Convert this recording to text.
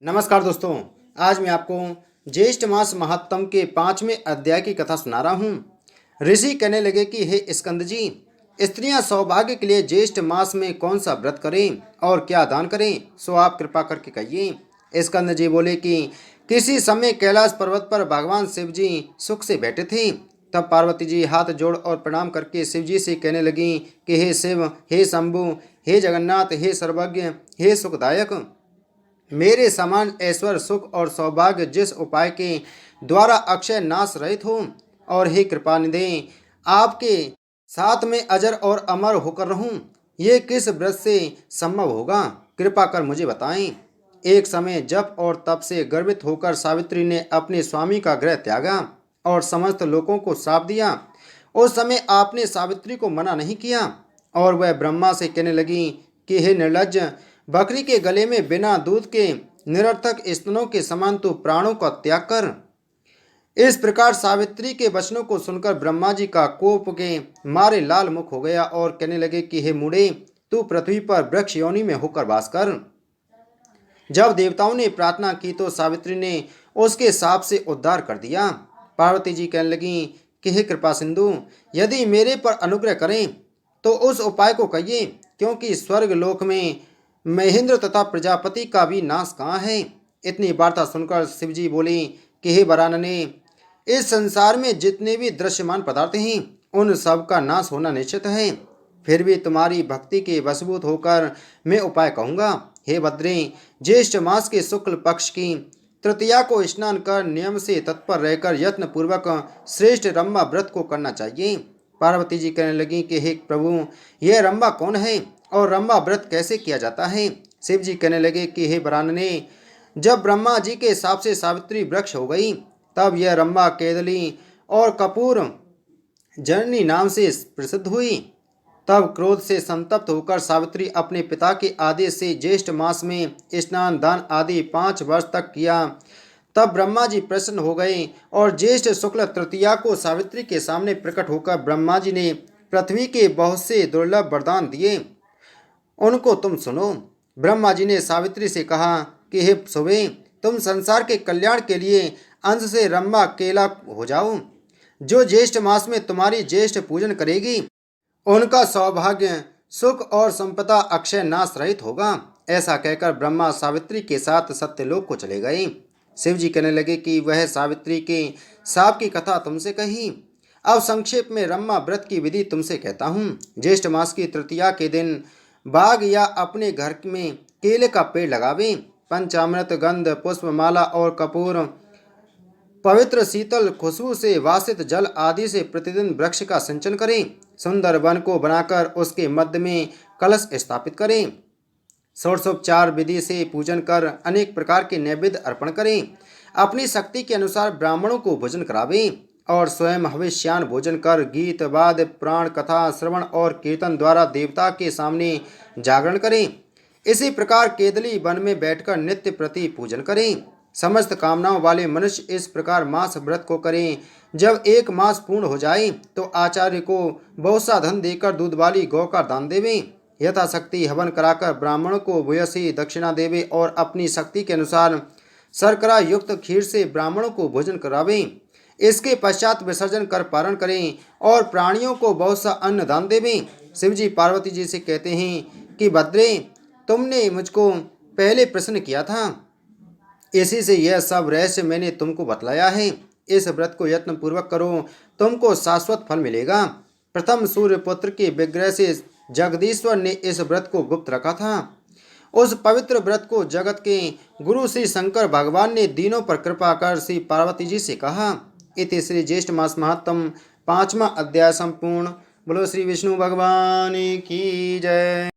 नमस्कार दोस्तों। आज मैं आपको ज्येष्ठ मास महात्म के 5वें अध्याय की कथा सुना रहा हूँ। ऋषि कहने लगे कि हे स्कंद जी, स्त्रियां सौभाग्य के लिए ज्येष्ठ मास में कौन सा व्रत करें और क्या दान करें, सो आप कृपा करके कहिए। स्कंद जी बोले कि किसी समय कैलाश पर्वत पर भगवान शिव जी सुख से बैठे थे। तब पार्वती जी हाथ जोड़ और प्रणाम करके शिव जी से कहने लगी कि हे शिव, हे शंभु, हे जगन्नाथ, हे सर्वज्ञ, हे सुखदायक, मेरे समान ऐश्वर्य, सुख और सौभाग्य जिस उपाय के द्वारा अक्षय नाश रहित हो, और हे कृपा निधे, आपके साथ में अजर और अमर होकर रहूं, ये किस व्रत से संभव होगा, कृपा कर मुझे बताएं। एक समय जप और तप से गर्वित होकर सावित्री ने अपने स्वामी का गृह त्यागा और समस्त लोगों को श्राप दिया। उस समय आपने सावित्री को मना नहीं किया और वह ब्रह्मा से कहने लगी कि हे निर्लज्ज, बकरी के गले में बिना दूध के निरर्थक स्तनों के समान तू प्राणों का त्याग कर। इस प्रकार सावित्री के वचनों को सुनकर ब्रह्मा जी का कोप के मारे लाल मुख हो गया और कहने लगे कि हे मूढ़े, तू पृथ्वी पर वृक्ष योनि में होकर वास कर। जब देवताओं ने प्रार्थना की तो सावित्री ने उसके शाप से उद्धार कर दिया। पार्वती जी कहने लगी कि हे कृपा सिंधु, यदि मेरे पर अनुग्रह करें तो उस उपाय को कहिए, क्योंकि स्वर्ग लोक में महेंद्र तथा प्रजापति का भी नाश कहाँ है। इतनी वार्ता सुनकर शिवजी बोले कि हे वरानने, इस संसार में जितने भी दृश्यमान पदार्थ हैं उन सब का नाश होना निश्चित है। फिर भी तुम्हारी भक्ति के वशभूत होकर मैं उपाय कहूँगा। हे भद्रे, ज्येष्ठ मास के शुक्ल पक्ष की तृतीया को स्नान कर नियम से तत्पर रहकर यत्न पूर्वक श्रेष्ठ रंभा व्रत को करना चाहिए। पार्वती जी कहने लगी कि हे प्रभु, यह रंभा कौन है और रंभा व्रत कैसे किया जाता है। शिव जी कहने लगे कि हे वरानने, जब ब्रह्मा जी के हिसाब से सावित्री वृक्ष हो गई तब यह रंभा केदली और कपूर जननी नाम से प्रसिद्ध हुई। तब क्रोध से संतप्त होकर सावित्री अपने पिता के आदेश से ज्येष्ठ मास में स्नान दान आदि 5 वर्ष तक किया। तब ब्रह्मा जी प्रसन्न हो गए और ज्येष्ठ शुक्ल तृतीया को सावित्री के सामने प्रकट होकर ब्रह्मा जी ने पृथ्वी के बहुत से दुर्लभ वरदान दिए, उनको तुम सुनो। ब्रह्मा जी ने सावित्री से कहा कि हे सुबे, तुम संसार के कल्याण के लिए अंश से रंभा केला हो जाओ। जो ज्येष्ठ मास में तुम्हारी ज्येष्ठ पूजन करेगी उनका सौभाग्य, सुख और संपदा अक्षय नाश रहित होगा। ऐसा कहकर ब्रह्मा सावित्री के साथ सत्यलोक को चले गए। शिव जी कहने लगे कि वह सावित्री के शाप की कथा तुमसे कही। अब संक्षेप में रंभा व्रत की विधि तुमसे कहता हूँ। ज्येष्ठ मास की तृतीया के दिन बाग या अपने घर में केले का पेड़ लगावे। पंचामृत, गंध, पुष्पमाला और कपूर, पवित्र शीतल खुशबू से वासित जल आदि से प्रतिदिन वृक्ष का सिंचन करें। सुंदर वन को बनाकर उसके मध्य में कलश स्थापित करें। षोडशोपचार विधि से पूजन कर अनेक प्रकार के नैवेद्य अर्पण करें। अपनी शक्ति के अनुसार ब्राह्मणों को भोजन करावें और स्वयं हविष्यान भोजन कर गीत वाद्य पुराण कथा श्रवण और कीर्तन द्वारा देवता के सामने जागरण करें। इसी प्रकार केदली वन में बैठकर नित्य प्रति पूजन करें। समस्त कामनाओं वाले मनुष्य इस प्रकार मास व्रत को करें। जब 1 मास पूर्ण हो जाए तो आचार्य को बहुत सा धन देकर दूध वाली गौ का दान देवें। यथाशक्ति हवन कराकर ब्राह्मणों को भूयसी दक्षिणा देवे और अपनी शक्ति के अनुसार शर्करा युक्त खीर से ब्राह्मणों को भोजन करावें। इसके पश्चात विसर्जन कर पारण करें और प्राणियों को बहुत सा अन्न दान देवें। शिवजी पार्वती जी से कहते हैं कि भद्रे, तुमने मुझको पहले प्रश्न किया था, इसी से यह सब रहस्य मैंने तुमको बतलाया है। इस व्रत को यत्न पूर्वक करो, तुमको शाश्वत फल मिलेगा। प्रथम सूर्यपुत्र के विग्रह से जगदीश्वर ने इस व्रत को गुप्त रखा था। उस पवित्र व्रत को जगत के गुरु श्री शंकर भगवान ने दीनों पर कृपा कर श्री पार्वती जी से कहा। इति श्री ज्येष्ठ मास महात्म 5वां अध्याय संपूर्ण। बोलो श्री विष्णु भगवान की जय।